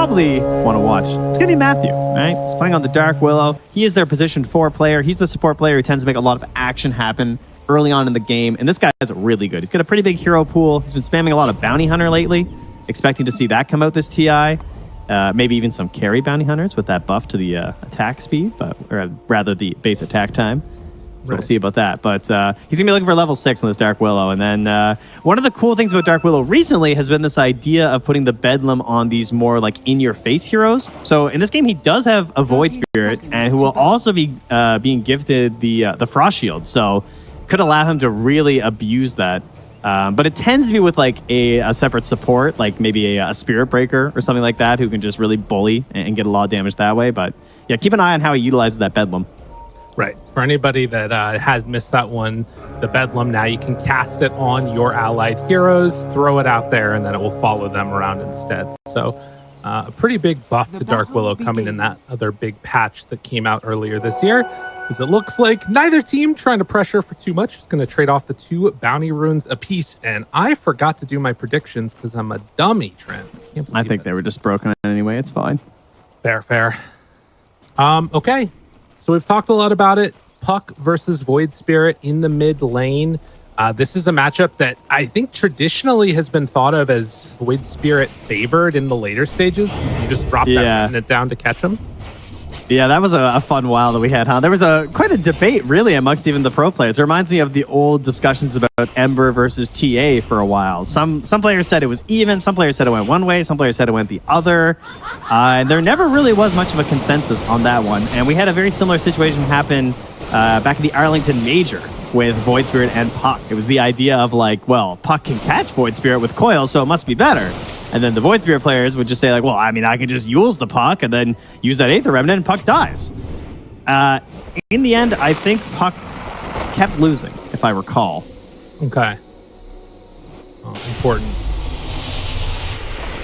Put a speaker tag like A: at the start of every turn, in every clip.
A: probably want to watch, it's going to be Matthew, right? He's playing on the Dark Willow. He is their position 4 player. He's the support player who tends to make a lot of action happen early on in the game. And this guy is really good. He's got a pretty big hero pool. He's been spamming a lot of Bounty Hunter lately. Expecting to see that come out this TI. Maybe even some carry Bounty Hunters with that buff to the attack speed, or rather the base attack time. So We'll see about that. But he's going to be looking for level 6 on this Dark Willow. And then one of the cool things about Dark Willow recently has been this idea of putting the Bedlam on these more like in-your-face heroes. So in this game, he does have a Void Spirit, and who will also be being gifted the Frost Shield. So could allow him to really abuse that. But it tends to be with like a separate support, like maybe a Spirit Breaker or something like that, who can just really bully and get a lot of damage that way. But yeah, keep an eye on how he utilizes that Bedlam.
B: Right. For anybody that has missed that one, the Bedlam, now you can cast it on your allied heroes, throw it out there, and then it will follow them around instead. So a pretty big buff to Dark Willow coming in that other big patch that came out earlier this year. Because it looks like neither team trying to pressure for too much is going to trade off the 2 bounty runes apiece. And I forgot to do my predictions because I'm a dummy, Trent.
A: I think they were just broken anyway. It's fine.
B: Fair. Okay. So we've talked a lot about it. Puck versus Void Spirit in the mid lane. This is a matchup that I think traditionally has been thought of as Void Spirit favored in the later stages. You just drop that unit down to catch them.
A: Yeah, that was a fun while that we had, huh? There was quite a debate, really, amongst even the pro players. It reminds me of the old discussions about Ember versus TA for a while. Some players said it was even. Some players said it went one way. Some players said it went the other. And there never really was much of a consensus on that one. And we had a very similar situation happen back at the Arlington Major with Void Spirit and Puck. It was the idea of like, well, Puck can catch Void Spirit with Coil, so it must be better. And then the Void Spirit players would just say like, well, I mean, I can just use the Puck and then use that Aether Remnant and Puck dies. In the end, I think Puck kept losing, if I recall.
B: Okay. Important.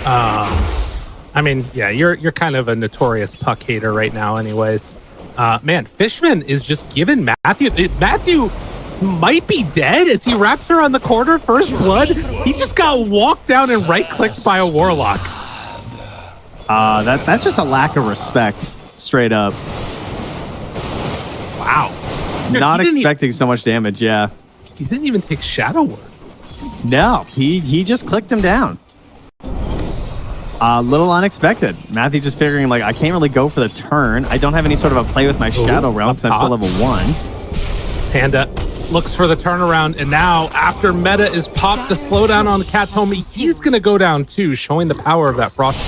B: I mean, yeah, you're kind of a notorious Puck hater right now anyways. Man, Fishman is just giving Matthew might be dead as he wraps around the corner. First blood. He just got walked down and right-clicked by a Warlock.
A: That's just a lack of respect, straight up.
B: Wow.
A: Not expecting so much damage, yeah.
B: He didn't even take Shadow Word.
A: No, he just clicked him down. A little unexpected. Matthew just figuring like, I can't really go for the turn. I don't have any sort of a play with my Shadow Realm because I'm still level 1.
B: Panda looks for the turnaround, and now after meta is popped the slowdown on Katomi, he's going to go down too, showing the power of that Frost.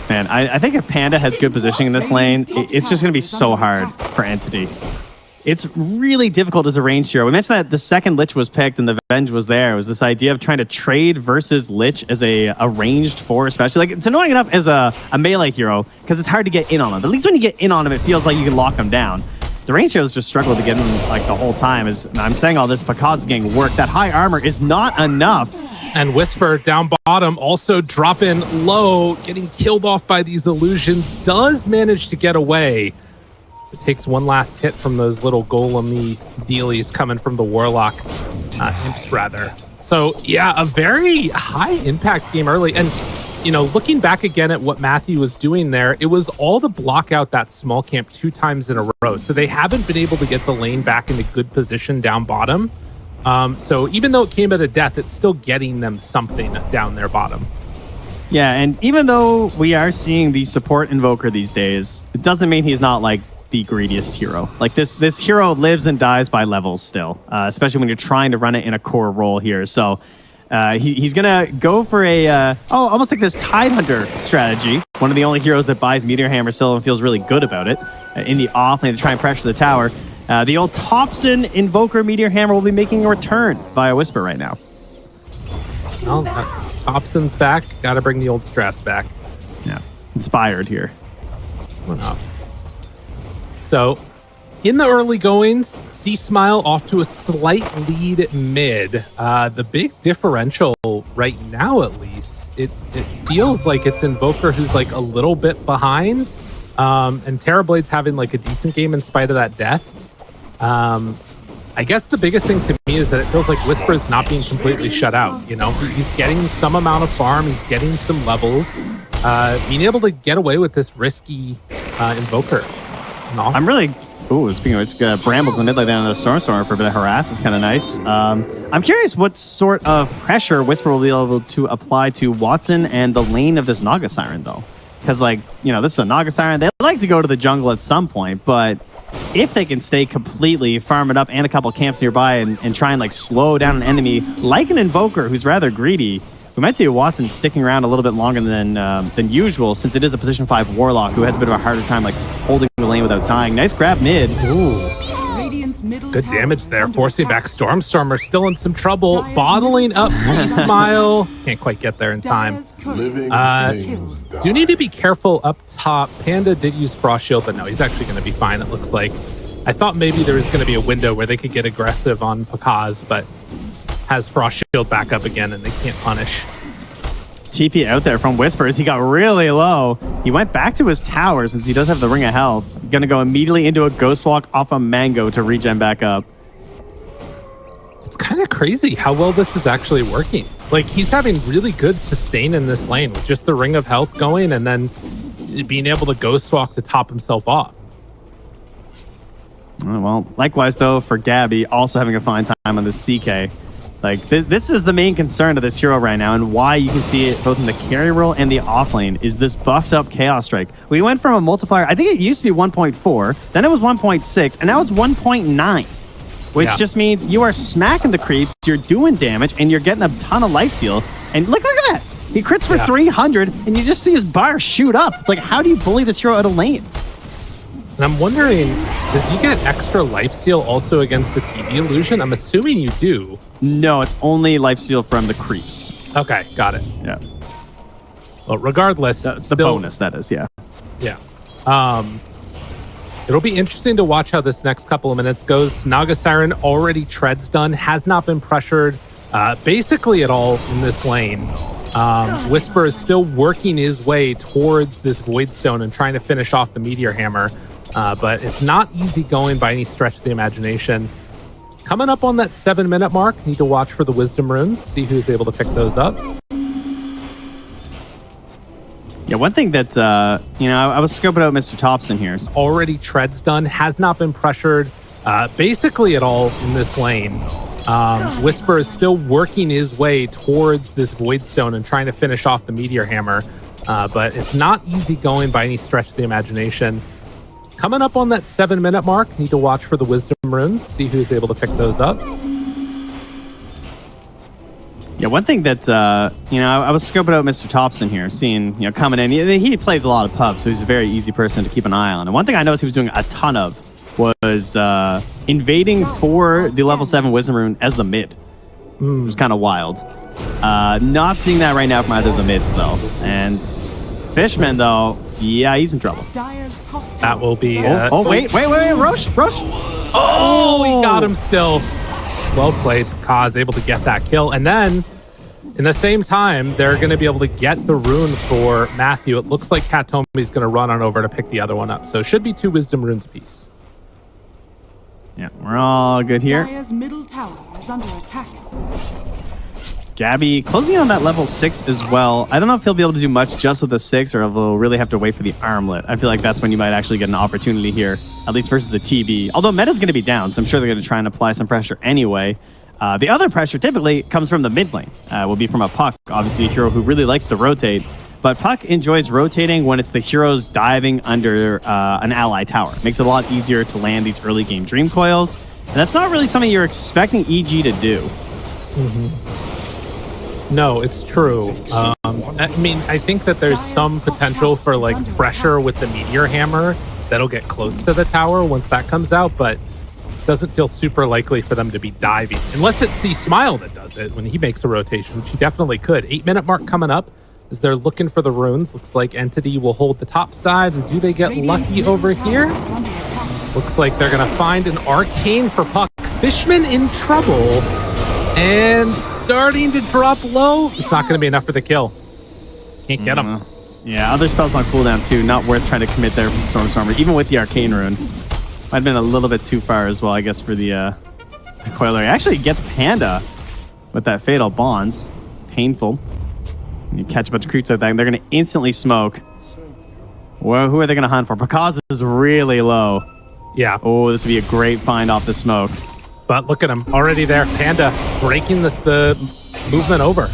A: Man, I think if Panda has good positioning in this lane, it's just going to be so hard for Entity. It's really difficult as a ranged hero. We mentioned that the second Lich was picked and the Venge was there. It was this idea of trying to trade versus Lich as a ranged 4, especially. Like, it's annoying enough as a melee hero because it's hard to get in on him. At least when you get in on him, it feels like you can lock him down. The range heroes just struggle to get in like the whole time. And I'm saying all this, pakazs is getting work. That high armor is not enough.
B: And Wisper down bottom also dropping low, getting killed off by these illusions, does manage to get away. It takes one last hit from those little golem-y dealies coming from the Warlock. Imps, rather. So, yeah, a very high-impact game early. And, you know, looking back again at what Matthew was doing there, it was all to block out that small camp 2 times in a row. So they haven't been able to get the lane back into good position down bottom. So even though it came at a death, it's still getting them something down their bottom.
A: Yeah, and even though we are seeing the support invoker these days, it doesn't mean he's not, like, the greediest hero. Like this hero lives and dies by levels still, especially when you're trying to run it in a core role here. So he's gonna go for a almost like this Tidehunter strategy. One of the only heroes that buys Meteor Hammer still and feels really good about it in the off lane to try and pressure the tower. The old Thompson Invoker Meteor Hammer will be making a return via Wisper right now.
B: Well, Thompson's back. Got to bring the old strats back.
A: Yeah, inspired here.
B: Went up. So, in the early goings, C-Smile off to a slight lead mid. The big differential right now, at least, it feels like it's Invoker who's like a little bit behind. And Terrorblade's having like a decent game in spite of that death. I I guess the biggest thing to me is that it feels like Wisper is not being completely shut out. You know, he's getting some amount of farm, he's getting some levels, being able to get away with this risky Invoker. No.
A: I'm really... Ooh, speaking of which, Brambles in the mid lane down in the Storm for a bit of harass. It's kind of nice. I'm curious what sort of pressure Wisper will be able to apply to Watson and the lane of this Naga Siren, though. Because, like, you know, this is a Naga Siren. They like to go to the jungle at some point, but if they can stay completely, farm it up and a couple camps nearby and try and, like, slow down an enemy like an Invoker who's rather greedy, we might see Watson sticking around a little bit longer than usual, since it is a position 5 Warlock who has a bit of a harder time, like, holding the lane without dying. Nice grab mid.
B: Ooh. Good damage there, forcing back Stormstormer, still in some trouble, bottling up Smile. Can't quite get there in time. Do need to be careful up top. Panda did use Frost Shield, but no, he's actually going to be fine, it looks like. I thought maybe there was going to be a window where they could get aggressive on pakazs, but has Frost Shield back up again and they can't punish.
A: TP out there from Whispers. He got really low. He went back to his tower since he does have the Ring of Health. Gonna go immediately into a Ghost Walk off a Mango to regen back up.
B: It's kind of crazy how well this is actually working. Like, he's having really good sustain in this lane with just the Ring of Health going and then being able to Ghost Walk to top himself off.
A: Well, likewise, though, for Gabby, also having a fine time on this CK. Like, this is the main concern of this hero right now, and why you can see it both in the carry role and the off lane is this buffed up Chaos Strike. We went from a multiplier, I think it used to be 1.4, then it was 1.6, and now it's 1.9, which just means you are smacking the creeps, you're doing damage, and you're getting a ton of life steal. And look at that! He crits for 300, and you just see his bar shoot up. It's like, how do you bully this hero out of lane?
B: And I'm wondering, does he get extra lifesteal also against the TB illusion? I'm assuming you do.
A: No, it's only lifesteal from the creeps.
B: Okay, got it.
A: Yeah.
B: Well, regardless,
A: the bonus, that is, yeah.
B: Yeah. It'll be interesting to watch how this next couple of minutes goes. Naga Siren already treads done, has not been pressured basically at all in this lane. Wisper is still working his way towards this Void Stone and trying to finish off the Meteor Hammer. But it's not easy going by any stretch of the imagination. Coming up on that 7-minute mark, need to watch for the Wisdom Runes, see who's able to pick those up.
A: Yeah, one thing that, I was scoping out Mr. Thompson here.
B: Already treads done, has not been pressured basically at all in this lane. Wisper is still working his way towards this Void Stone and trying to finish off the Meteor Hammer. But it's not easy going by any stretch of the imagination. Coming up on that 7-minute mark, need to watch for the Wisdom Runes, see who's able to pick those up.
A: Yeah, one thing that, I was scoping out Mr. Thompson here, seeing, coming in. He plays a lot of pubs, so he's a very easy person to keep an eye on. And one thing I noticed he was doing a ton of was invading for the level 7 Wisdom Rune as the mid. It was kind of wild. Not seeing that right now from either of the mids, though. And Fishman, though, yeah, he's in trouble.
B: That will be...
A: wait, Roche!
B: Oh, he got him still. Well played, Kaz, able to get that kill. And then, in the same time, they're going to be able to get the rune for Matthew. It looks like Katomi's going to run on over to pick the other one up. So it should be 2 Wisdom Runes apiece.
A: Yeah, we're all good here.
C: Dire's middle tower is under attack.
A: Gabby closing in on that level 6 as well. I don't know if he'll be able to do much just with the 6 or if he'll really have to wait for the armlet. I feel like that's when you might actually get an opportunity here, at least versus the TB. Although meta's going to be down, so I'm sure they're going to try and apply some pressure anyway. The other pressure typically comes from the mid lane. Will be from a Puck, obviously a hero who really likes to rotate. But Puck enjoys rotating when it's the heroes diving under an ally tower. Makes it a lot easier to land these early game Dream Coils. And that's not really something you're expecting EG to do.
B: No, it's true. I mean, I think that there's some potential for like pressure with the Meteor Hammer that'll get close to the tower once that comes out, but it doesn't feel super likely for them to be diving. Unless it's C-Smile that does it when he makes a rotation, which he definitely could. 8-minute mark coming up as they're looking for the runes. Looks like Entity will hold the top side, and do they get lucky over here? Looks like they're going to find an Arcane for Puck. Fishman in trouble. And starting to drop low. It's not going to be enough for the kill. Can't get him.
A: Yeah, other spells on cooldown too. Not worth trying to commit there from Stormstormer, even with the Arcane Rune. Might have been a little bit too far as well, I guess, for the Coiler actually gets Panda with that Fatal Bonds. Painful. You catch a bunch of creeps like that, and they're going to instantly smoke. Well, who are they going to hunt for? Pakazs is really low.
B: Yeah.
A: Oh, this would be a great find off the smoke.
B: But look at him already there. Panda breaking the movement over.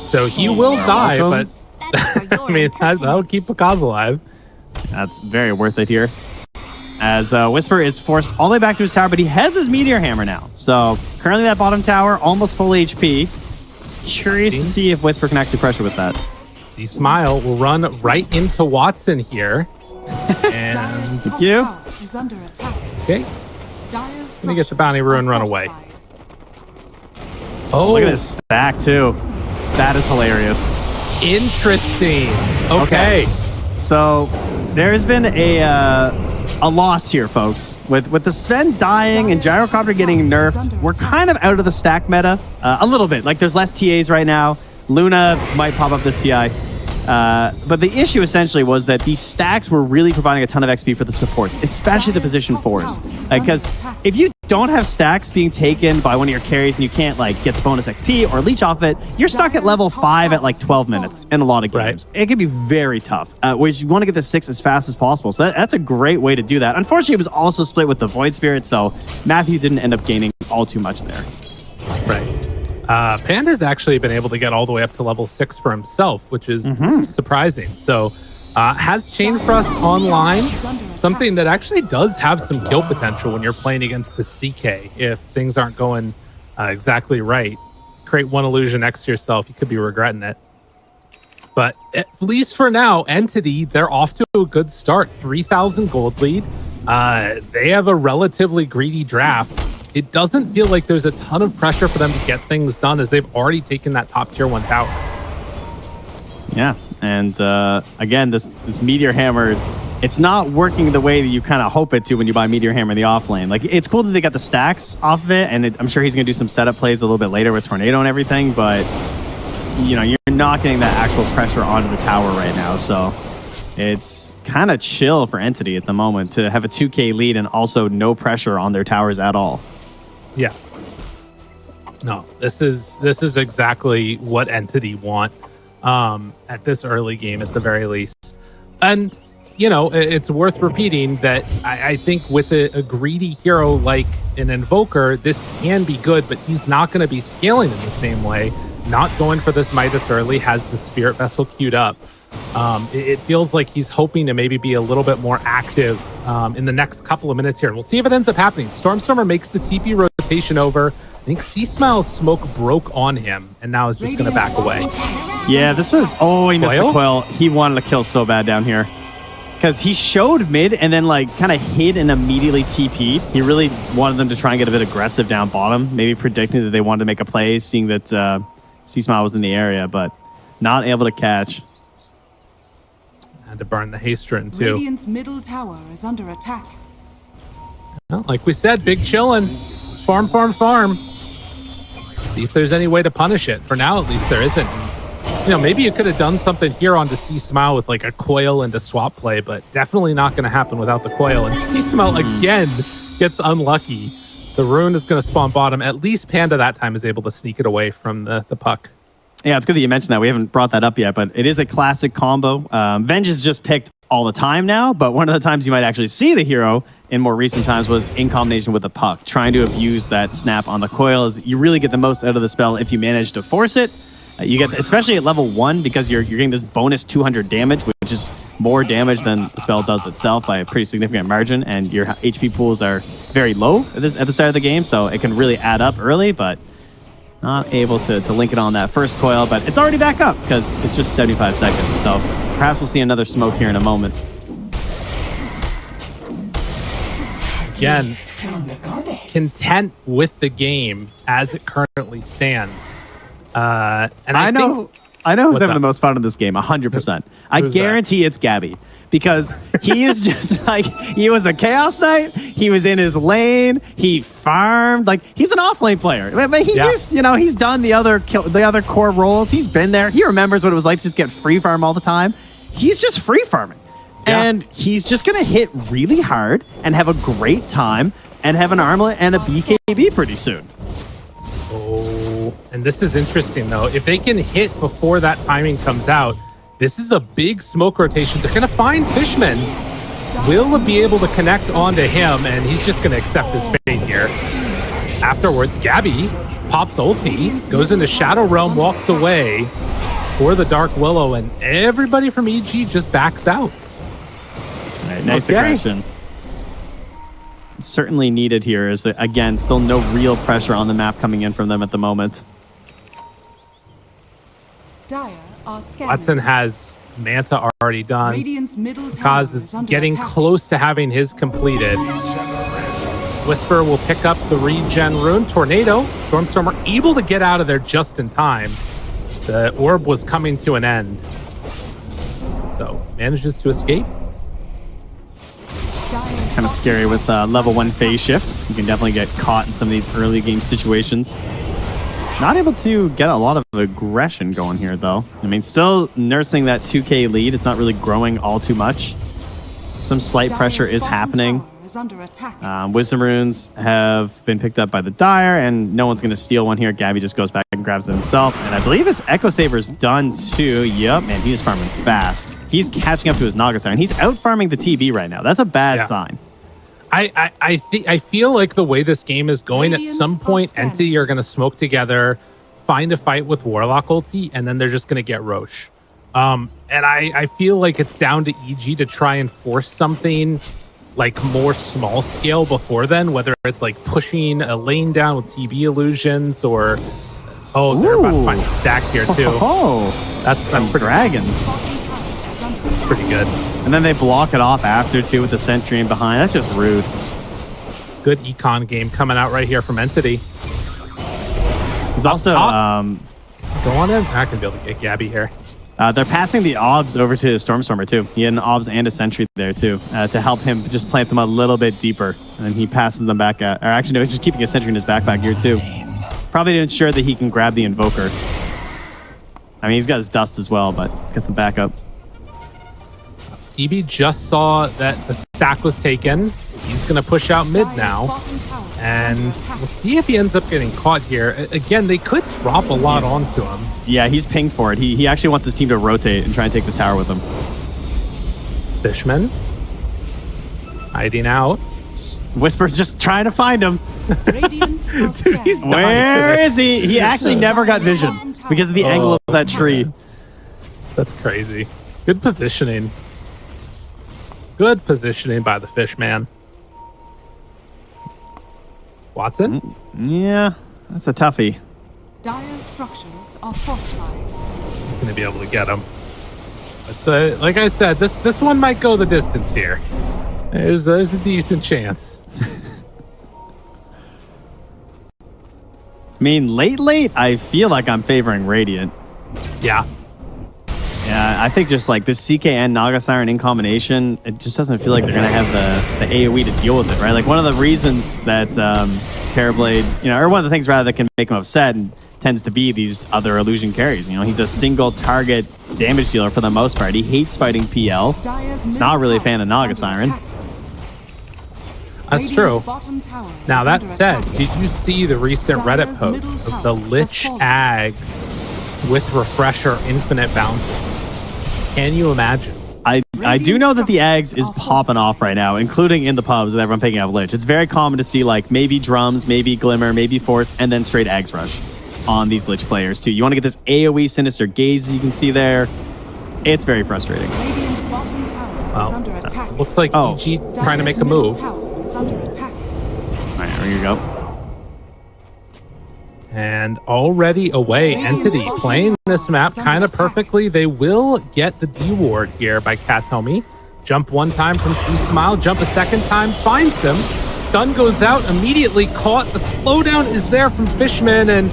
B: So he will die, but I mean, that'll keep Pakazs alive.
A: That's very worth it here. As Wisper is forced all the way back to his tower, but he has his Meteor Hammer now. So currently that bottom tower, almost full HP. Curious to see if Wisper can actually pressure with that.
B: See, Smile will run right into Watson here. And
C: Top
A: you.
C: tower is under attack.
B: okay,
C: Dire's
B: let me get the bounty
C: structures
B: rune
C: are
B: run away.
C: fortified.
B: Oh,
A: Look at this stack too. That is hilarious.
B: interesting. Okay.
A: So there has been a loss here, folks. With the Sven dying and Gyrocopter getting nerfed, we're kind of out of the stack meta a little bit. Like there's less TAs right now. Luna might pop up this TI. But the issue essentially was that these stacks were really providing a ton of XP for the supports, especially the position 4s. Because if you don't have stacks being taken by one of your carries and you can't like get the bonus XP or leech off it, you're stuck at level 5 at like 12 minutes in a lot of games.
B: Right.
A: It can be very tough, whereas you want to get the 6 as fast as possible. So that's a great way to do that. Unfortunately, it was also split with the Void Spirit, so Matthew didn't end up gaining all too much there.
B: Right. Panda's actually been able to get all the way up to level 6 for himself, which is surprising. So has Chain Thrust online, something that actually does have some kill potential when you're playing against the CK. If things aren't going exactly right, create one illusion next to yourself, you could be regretting it. But at least for now, Entity, they're off to a good start. 3,000 gold lead. They have a relatively greedy draft. It doesn't feel like there's a ton of pressure for them to get things done as they've already taken that top tier 1 tower.
A: Yeah, and again, this Meteor Hammer, it's not working the way that you kind of hope it to when you buy Meteor Hammer in the off lane. Like, it's cool that they got the stacks off of it, and I'm sure he's going to do some setup plays a little bit later with Tornado and everything, but, you know, you're not getting that actual pressure onto the tower right now, so it's kind of chill for Entity at the moment to have a 2k lead and also no pressure on their towers at all.
B: Yeah. No, this is exactly what Entity want at this early game at the very least. And, you know, it's worth repeating that I think with a greedy hero like an Invoker, this can be good, but he's not going to be scaling in the same way. Not going for this Midas early, has the Spirit Vessel queued up. It feels like he's hoping to maybe be a little bit more active in the next couple of minutes here. And we'll see if it ends up happening. Stormstormer makes the TP rotation over. I think C-Smile's smoke broke on him, and now is just going to back away.
A: Yeah, this was... Oh, he missed
B: Coil?
A: the coil. He wanted to kill so bad down here. Because he showed mid and then, like, kind of hid and immediately TP'd. He really wanted them to try and get a bit aggressive down bottom, maybe predicting that they wanted to make a play, seeing that C-Smile was in the area, but not able to catch.
B: Had to burn the haste rune too.
C: Radiant's middle tower is under attack.
B: Well, like we said, big chillin'. Farm, farm, farm. See if there's any way to punish it. For now, at least there isn't. You know, maybe you could have done something here on C-Smile with like a coil and a swap play, but definitely not going to happen without the coil. And C-Smile again gets unlucky. The rune is going to spawn bottom. At least Panda that time is able to sneak it away from the puck.
A: Yeah, it's good that you mentioned that. We haven't brought that up yet, but it is a classic combo. Venge is just picked all the time now, but one of the times you might actually see the hero in more recent times was in combination with a puck. Trying to abuse that snap on the coil is you really get the most out of the spell if you manage to force it. You get, especially at level 1, because you're getting this bonus 200 damage, which is more damage than the spell does itself by a pretty significant margin, and your HP pools are very low at the start of the game, so it can really add up early, but not able to link it on that first coil, but it's already back up because it's just 75 seconds, so perhaps we'll see another smoke here in a moment.
B: Again, content with the game as it currently stands. And I know who's having the most
A: fun in this game, 100%. I guarantee it's Gabby, because he is just like, he was a Chaos Knight, he was in his lane, he farmed, like, he's an off-lane player. But he used, you know, he's done the other core roles, he's been there, he remembers what it was like to just get free farm all the time. He's just free farming. Yeah. And he's just going to hit really hard and have a great time and have an armlet and a BKB pretty soon.
B: Oh, and this is interesting though. If they can hit before that timing comes out, this is a big smoke rotation. They're gonna find Fishman. Will be able to connect onto him, and he's just gonna accept his fate here. Afterwards, Gabby pops ulti, goes into Shadow Realm, walks away for the Dark Willow, and everybody from EG just backs out.
A: All right, nice aggression. Certainly needed here is, again, still no real pressure on the map coming in from them at the moment.
C: Dire are scanning.
B: Watson has Manta already done.
C: Radiant's middle tower
B: Kaz is
C: under
B: getting
C: attack.
B: close to having his completed. Wisper will pick up the regen rune. Tornado, Stormstormer able to get out of there just in time. The orb was coming to an end. So manages to escape.
A: Kind of scary with level 1 phase shift. You can definitely get caught in some of these early game situations. Not able to get a lot of aggression going here, though. I mean, still nursing that 2K lead. It's not really growing all too much. Some slight pressure is happening.
C: Is under attack.
A: Wisdom runes have been picked up by the Dire, and no one's going to steal one here. Gabby just goes back and grabs it himself. And I believe his Echo Saber's done, too. Yep, man, he's farming fast. He's catching up to his Naga Siren. He's out-farming the TB right now. That's a bad sign.
B: I feel like the way this game is going, at some point, Entity are going to smoke together, find a fight with Warlock ulti, and then they're just going to get Roche. And I feel like it's down to EG to try and force something like more small scale before then, whether it's like pushing a lane down with TB illusions or... Oh, they're about to find a stack here, too.
A: Oh,
B: that's pretty,
A: dragons.
B: Pretty good.
A: And then they block it off after, too, with the sentry in behind. That's just rude.
B: Good econ game coming out right here from Entity.
A: He's also...
B: Go on in. I can be able to get Gabby here.
A: They're passing the obs over to Stormstormer, too. He had an obs and a sentry there, too, to help him just plant them a little bit deeper. And he passes them back at... Or actually, no, he's just keeping a sentry in his backpack here, too. Probably to ensure that he can grab the Invoker. I mean, he's got his dust as well, but get some backup.
B: TB just saw that the stack was taken. He's going to push out mid now. And we'll see if he ends up getting caught here. Again, they could drop a lot onto him.
A: Yeah, he's pinged for it. He actually wants his team to rotate and try and take this tower with him.
B: Fishman hiding out.
A: Wisper's just trying to find him.
B: Dude, he's dying.
A: Where is he? He actually never got vision because of the angle of that tree.
B: That's crazy. Good positioning. Good positioning by the Fishman. Watson?
A: Yeah, that's a toughie.
C: Dire structures are fortified.
B: Going to be able to get him. But like I said, this one might go the distance here. There's a decent chance.
A: I mean, late, I feel like I'm favoring Radiant.
B: Yeah.
A: Yeah, I think just like this CK and Naga Siren in combination, it just doesn't feel like they're going to have the AoE to deal with it, right? Like one of the reasons that Terrorblade, or one of the things rather that can make him upset and tends to be these other illusion carries. He's a single target damage dealer for the most part. He hates fighting PL. He's not really a fan of Naga Siren.
B: That's true. Now, that said, did you see the recent Reddit post of the Lich Ags with Refresher Infinite Bounties? Can you imagine?
A: I do know that the Ags is popping off right now, including in the pubs with everyone picking up Lich. It's very common to see like maybe Drums, maybe Glimmer, maybe Force, and then straight Ags Rush on these Lich players too. You want to get this AoE Sinister Gaze you can see there. It's very frustrating.
B: Well, looks like EG trying to make a move.
C: Under attack.
A: All right, here you go.
B: And already away, Entity playing this map kind of perfectly. They will get the D ward here by Katomi. Jump one time from C-Smile, jump a second time, finds him. Stun goes out, immediately caught. The slowdown is there from Fishman, and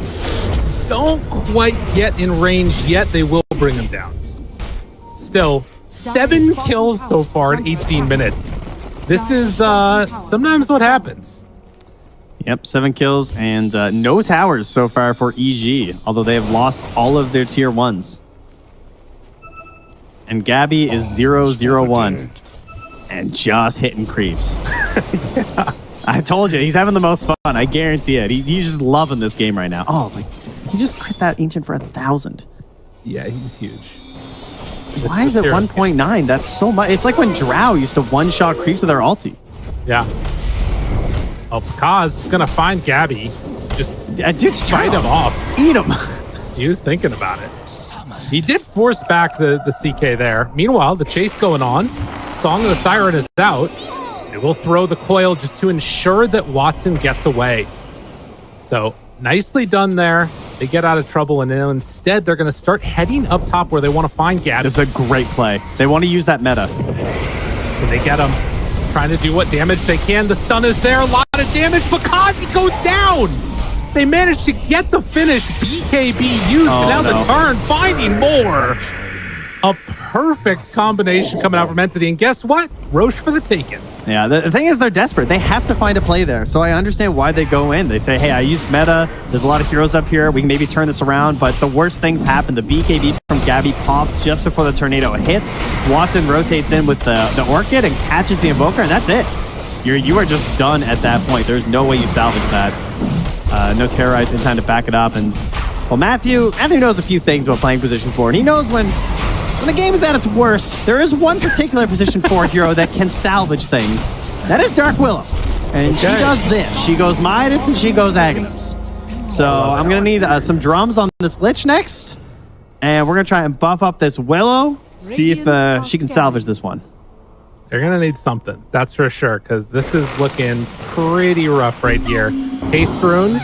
B: don't quite get in range yet. They will bring him down. Still, 7 kills so far in 18 minutes. This is sometimes what happens.
A: Yep, 7 kills and no towers so far for EG, although they have lost all of their tier 1s. And Gabby is 0-0-1 and just hitting creeps.
B: Yeah.
A: I told you, he's having the most fun. I guarantee it. He's just loving this game right now. Oh, like, he just crit that Ancient for 1,000.
B: Yeah, he's huge.
A: Why is it 1.9? That's so much. It's like when Drow used to one-shot creeps with their ulti.
B: Yeah. Oh, pakazs is going to find Gabby. Just
A: Dude's
B: fight him off.
A: Eat him.
B: He was thinking about it. He did force back the CK there. Meanwhile, the chase going on. Song of the Siren is out. It will throw the coil just to ensure that Watson gets away. So nicely done there. They get out of trouble, and then instead they're going to start heading up top where they want to find Gabby.
A: This is a great play. They want to use that meta.
B: And they get him trying to do what damage they can. The sun is there. A lot of damage. Pakazs goes down. They managed to get the finish. BKB used, and now the turn, finding more. A perfect combination coming out from Entity. And guess what? Roche for the taken.
A: Yeah, the thing is they're desperate. They have to find a play there. So I understand why they go in. They say, hey, I used meta. There's a lot of heroes up here. We can maybe turn this around. But the worst things happen. The BKB from Gabby pops just before the tornado hits. Watson rotates in with the Orchid and catches the Invoker, and that's it. You are just done at that point. There's no way you salvage that. No terrorize in time to back it up. And well, Matthew knows a few things about playing position 4, and he knows when the game is at its worst, there is one particular position 4 hero that can salvage things. That is Dark Willow. And she does this. She goes Midas and she goes Aghanims. So I'm going to need some drums on this Lich next. And we're going to try and buff up this Willow. See if she can salvage this one.
B: They're going to need something. That's for sure. Because this is looking pretty rough right here. Haste Rune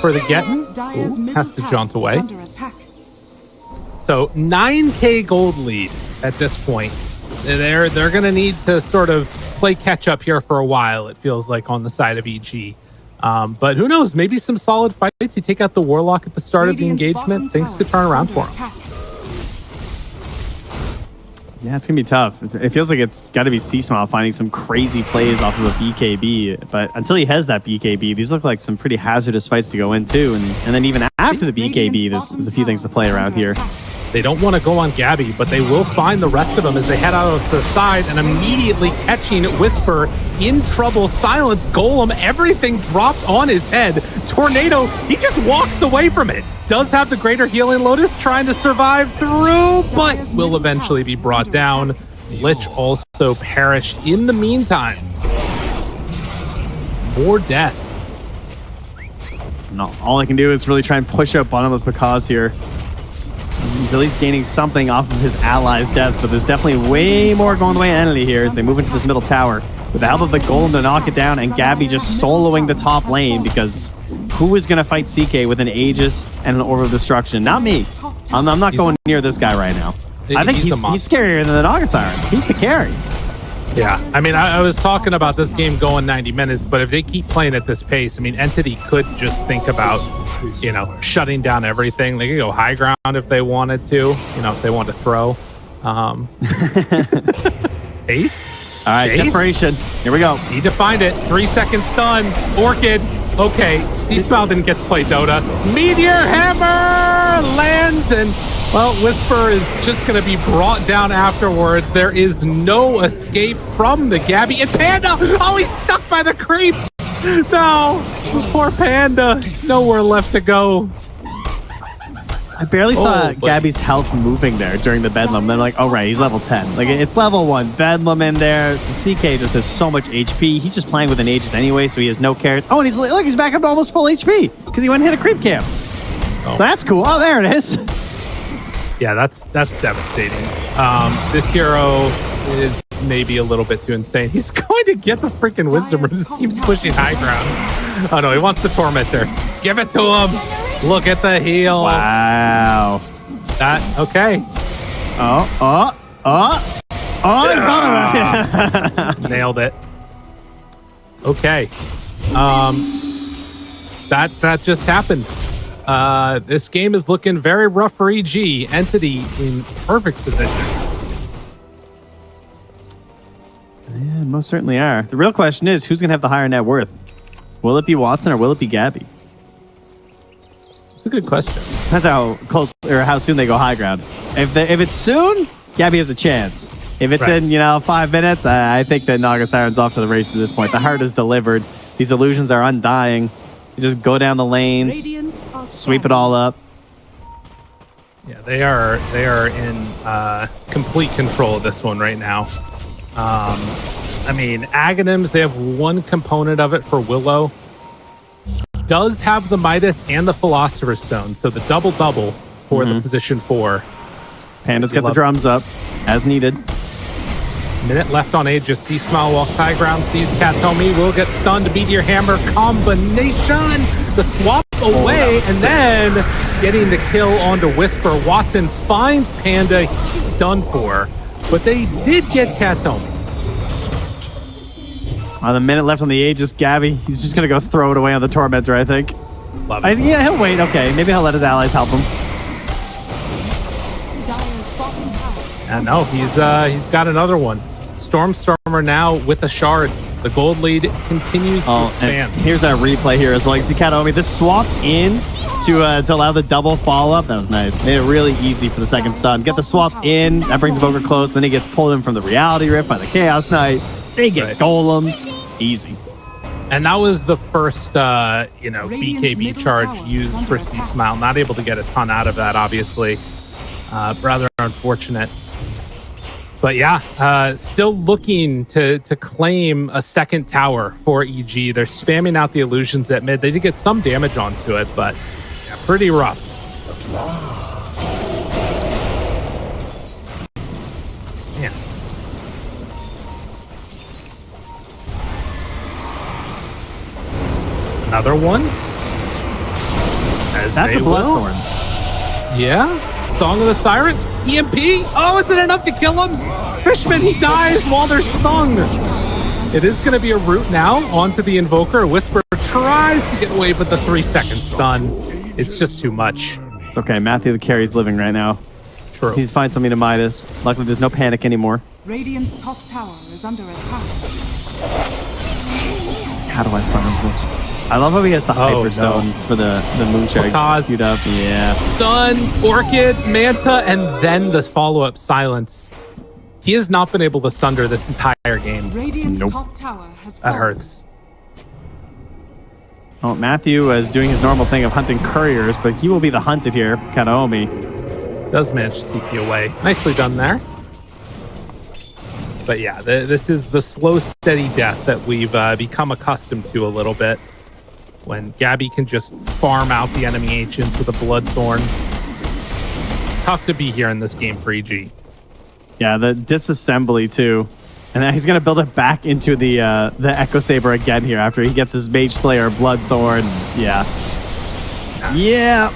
B: for the getting. Has to jaunt away. So 9k gold lead at this point. They're going to need to sort of play catch up here for a while, it feels like, on the side of EG. But who knows? Maybe some solid fights. You take out the Warlock at the start of the engagement, things could turn around for him.
A: Yeah, it's going to be tough. It feels like it's got to be C-Smile finding some crazy plays off of a BKB. But until he has that BKB, these look like some pretty hazardous fights to go into. And then even after the BKB, there's a few things to play around here.
B: They don't want to go on Gabby, but they will find the rest of them as they head out of the side and immediately catching Wisper in trouble. Silence, Golem, everything dropped on his head. Tornado, he just walks away from it. Does have the greater healing Lotus trying to survive through, but will eventually be brought down. Lich also perished in the meantime. More death.
A: No, all I can do is really try and push out Bottomless Pakazs here. He's at least gaining something off of his allies' deaths, but there's definitely way more going the way of Entity here as they move into this middle tower. With the help of the Golem to knock it down, and Gabby just soloing the top lane, because who is going to fight CK with an Aegis and an Orb of Destruction? Not me. I'm not going near this guy right now. I think he's scarier than the Naga Siren. He's the carry.
B: Yeah, I mean, I was talking about this game going 90 minutes, but if they keep playing at this pace, I mean, Entity could just think about, shutting down everything. They could go high ground if they wanted to, if they want to throw. Ace?
A: All right,
B: Chase?
A: Desperation. Here we go.
B: Need to find it. 3-second stun. Orchid. Okay, C-Smile didn't get to play Dota. Meteor Hammer lands, and well, Wisper is just going to be brought down afterwards. There is no escape from the Gabby. And Panda! Oh, he's stuck by the creeps! No! Poor Panda. Nowhere left to go.
A: I barely saw Gabby's health moving there during the Bedlam. Then like, oh right, he's level 10. Like, it's level 1. Bedlam in there. The CK just has so much HP. He's just playing with an Aegis anyway, so he has no carrots. Oh, and he's back up to almost full HP because he went and hit a creep camp. So that's cool. Oh, there it is.
B: Yeah, that's devastating. This hero is maybe a little bit too insane. He's going to get the freaking Wisdom Rune. His team's pushing high ground. Oh no, he wants the Tormentor. Give it to him. Look at the heal.
A: Wow.
B: Okay. Nailed it. Okay. That just happened. This game is looking very rough for EG. Entity in perfect position.
A: Yeah, most certainly are. The real question is, who's going to have the higher net worth? Will it be Watson or will it be Gabby?
B: It's a good question.
A: Depends how close or how soon they go high ground. If it's soon, Gabby has a chance. If it's in 5 minutes, I think that Naga Siren's off to the race at this point. The heart is delivered. These illusions are undying. You just go down the lanes,
C: Radiant are
A: sweep it all up.
B: Yeah, they are in complete control of this one right now. I mean, Aghanims, they have one component of it for Willow. Does have the Midas and the Philosopher's Stone, so the double-double for the position 4.
A: Panda's got the drums up, as needed.
B: Minute left on Aegis. See Smile walks high ground, sees Katomi, will get stunned. Meteor Hammer combination. The swap away, and then getting the kill onto Wisper. Watson finds Panda. He's done for, but they did get Katomi.
A: On the minute left on the Aegis, Gabby, he's just going to go throw it away on the Tormentor, I think.
B: Love it.
A: Yeah, he'll wait. Okay, maybe he'll let his allies help him.
C: Dire's bottom tower is
B: And no, he's got another one. Stormstormer now with a shard. The gold lead continues to
A: And
B: expand.
A: here's our replay here as well. You see Katomi, this swap in to allow the double follow-up. That was nice. Made it really easy for the second stun. Get the swap in. That brings him over close. Then he gets pulled in from the Reality Rift by the Chaos Knight. They get golems. Easy.
B: And that was the first, BKB charge used for C Smile. Not able to get a ton out of that, obviously. Rather unfortunate. But yeah, still looking to claim a second tower for EG. They're spamming out the illusions at mid. They did get some damage onto it, but yeah, pretty rough. Man. Another one. As
A: That's
B: they
A: a
B: will.
A: Bloodthorn.
B: Yeah. Song of the Siren. EMP. Oh, is it enough to kill him? Fishman, he dies while they're sung. It is going to be a route now onto the Invoker. Wisper tries to get away, but the 3-second stun. It's just too much.
A: It's okay. Matthew the carry's living right now.
B: True.
A: He's find something to Midas. Luckily, there's no panic anymore.
C: Radiant's top tower is under attack.
A: How do I farm this? I love how he has the Hyperstones for the Moonshine
B: Pakazs.
A: queued up. Yeah.
B: Stun, Orchid, Manta, and then the follow-up Silence. He has not been able to sunder this entire game.
C: Radiant's
A: Nope.
C: top tower has
B: That
C: fallen.
B: hurts.
A: Oh, Matthew is doing his normal thing of hunting couriers, but he will be the hunted here. Kataomi.
B: Does manage to TP away. Nicely done there. But yeah, this is the slow, steady death that we've become accustomed to a little bit. When Gabby can just farm out the enemy agents with a Bloodthorn. It's tough to be here in this game for EG.
A: Yeah, the disassembly too. And then he's going to build it back into the Echo Saber again here after he gets his Mage Slayer, Bloodthorn. Yeah. Yeah.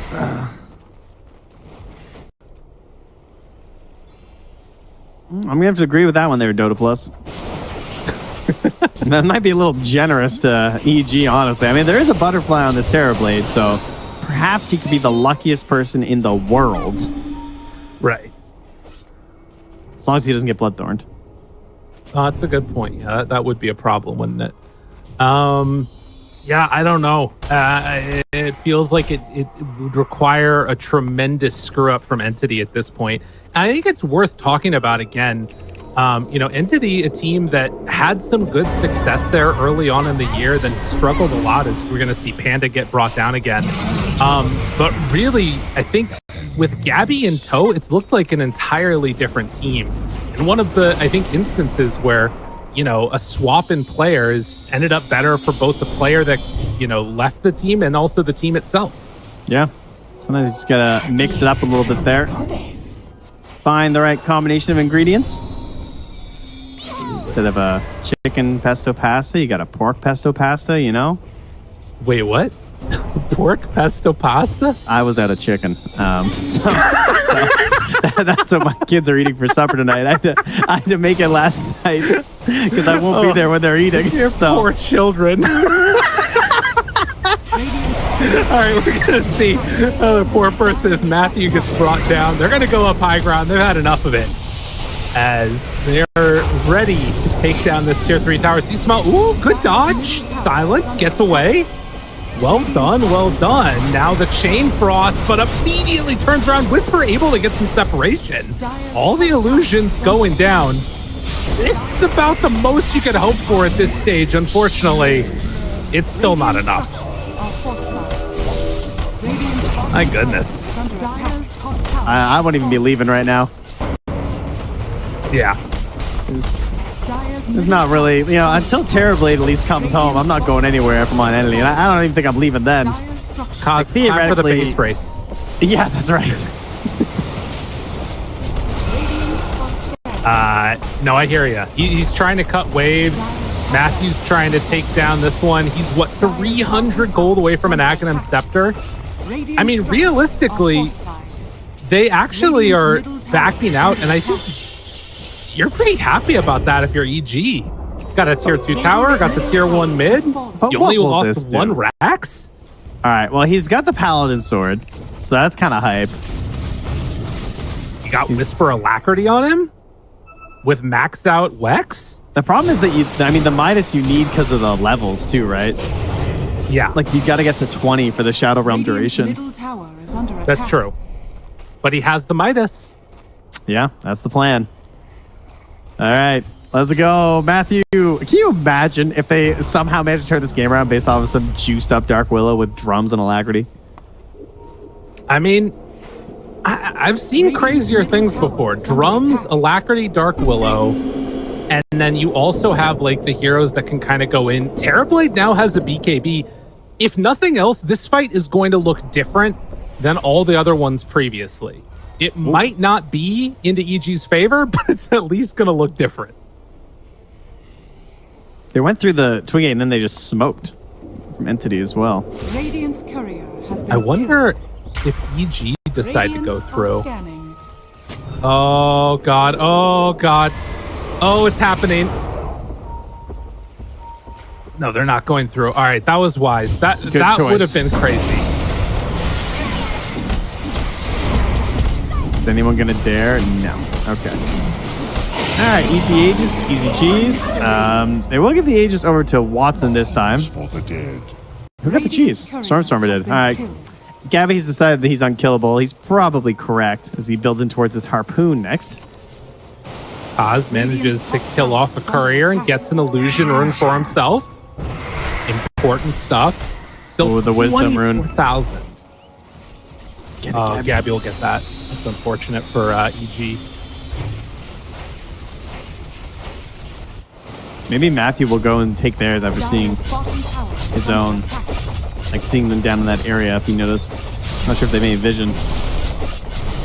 A: I'm going to have to agree with that one there, Dota Plus. That might be a little generous to EG, honestly. I mean, there is a butterfly on this Terrorblade, so perhaps he could be the luckiest person in the world.
B: Right.
A: As long as he doesn't get Bloodthorned.
B: That's a good point. Yeah, that would be a problem, wouldn't it? Yeah, I don't know. It feels like it would require a tremendous screw up from Entity at this point. I think it's worth talking about again. Entity, a team that had some good success there early on in the year, then struggled a lot, as we're going to see Panda get brought down again. But really, I think with Gabby in tow, it's looked like an entirely different team. And one of the, I think, instances where, a swap in players ended up better for both the player that, left the team and also the team itself.
A: Yeah. Sometimes you just got to mix it up a little bit there. Find the right combination of ingredients. Instead of a chicken pesto pasta, you got a pork pesto pasta,
B: Wait, what? Pork pesto pasta?
A: I was out of chicken. So that's what my kids are eating for supper tonight. I had to make it last night because I won't be there when they're eating.
B: Poor children. All right, we're going to see how the poor person as Matthew gets brought down. They're going to go up high ground. They've had enough of it. As they're ready to take down this tier 3 tower. So you smell, ooh, good dodge. Silence gets away. Well done, well done. Now the Chain Frost, but immediately turns around. Wisper able to get some separation. All the illusions going down. This is about the most you could hope for at this stage, unfortunately. It's still not enough. My goodness.
A: I won't even be leaving right now.
B: Yeah.
A: There's not really, you know, until Terrorblade at least comes home, I'm not going anywhere if I'm on enemy. And I don't even think I'm leaving then.
B: Cause time for the base race.
A: Yeah, that's right.
B: No, I hear you. He's trying to cut waves. Matthew's trying to take down this one. He's, what, 300 gold away from an Aghanim Scepter? I mean, realistically, they actually are backing out, and I think you're pretty happy about that if you're EG. Got a tier 2 tower, got the tier 1 mid. You only lost 1 Rax?
A: All right, well, he's got the Paladin Sword, so that's kind of hype.
B: You got Wisper Alacrity on him? With maxed out Wex?
A: The problem is that the Midas you need because of the levels too, right?
B: Yeah.
A: Like, you got to get to 20 for the Shadow Realm duration.
B: That's true. But he has the Midas.
A: Yeah, that's the plan. All right, let's go. Matthew, can you imagine if they somehow managed to turn this game around based off of some juiced up Dark Willow with drums and Alacrity?
B: I mean, I've seen crazier things before. Drums, Alacrity, Dark Willow, and then you also have like the heroes that can kind of go in. Terrorblade now has the BKB. If nothing else, this fight is going to look different than all the other ones previously. It might not be into EG's favor, but it's at least going to look different.
A: They went through the Twigate and then they just smoked from Entity as well.
C: Radiant's courier has been
B: I wonder
C: killed.
B: if EG decide to go
C: Radiant are
B: through.
C: scanning.
B: Oh, God. Oh, God. Oh, it's happening. No, they're not going through. All right, that was wise. That would have been crazy.
A: Is anyone going to dare? No. Okay. All right, easy Aegis, easy cheese. They will give the Aegis over to Watson this time. Who got the cheese? Stormstormer did. All right. Gabby's decided that he's unkillable. He's probably correct as he builds in towards his harpoon next.
B: Oz manages to kill off a courier and gets an illusion rune for himself. Important stuff. Still
A: the wisdom rune.
B: 4,000. Gabby will get that. That's unfortunate for EG.
A: Maybe Matthew will go and take theirs after seeing his own. Like seeing them down in that area, if you noticed. Not sure if they made vision.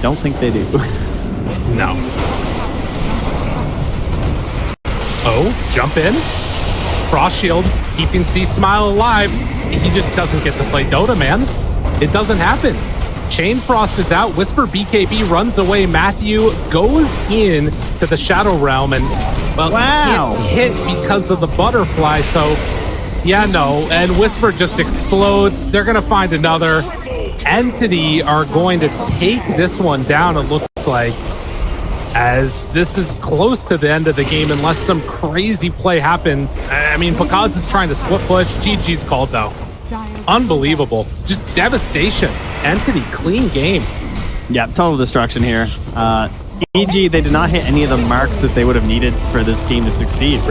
A: Don't think they do.
B: No. Oh, jump in. Frost Shield, keeping C Smile alive. He just doesn't get to play Dota, man. It doesn't happen. Chain Frost is out. Wisper BKB runs away. Matthew goes in to the Shadow Realm and, well,
A: wow,
B: hit because of the butterfly. So, yeah, no. And Wisper just explodes. They're going to find another. Entity are going to take this one down, it looks like, as this is close to the end of the game unless some crazy play happens. I mean, pakazs is trying to split push. GG's called, though. Unbelievable. Just devastation. Entity, clean game.
A: Yeah, total destruction here. EG, they did not hit any of the marks that they would have needed for this game to succeed, really.